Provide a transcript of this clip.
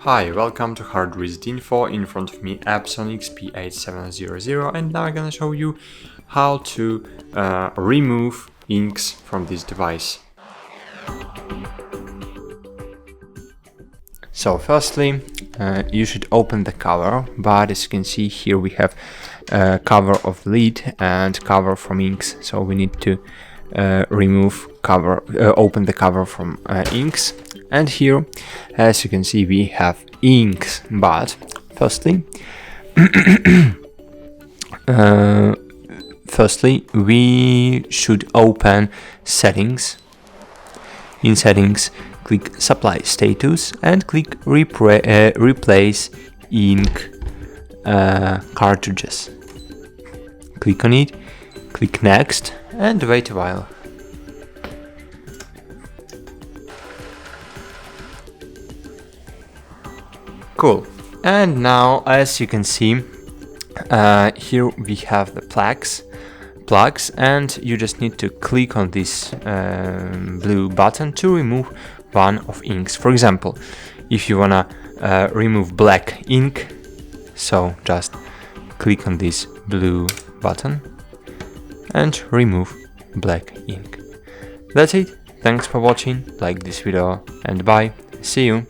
Hi, welcome to HardReset.Info. In front of me Epson XP-8700, and now I'm gonna show you how to remove inks from this device. So firstly, you should open the cover, but as you can see here we have cover of lid and cover from inks, so we need to open the cover from inks. And here, as you can see, we have inks, but firstly we should open settings. In settings, click supply status and click replace ink cartridges. Click on it, click next and wait a while. Cool. And now, as you can see, here we have the plugs, and you just need to click on this blue button to remove one of inks. For example, if you wanna remove black ink, so just click on this blue button and remove black ink. That's it. Thanks for watching, like this video and bye, see you.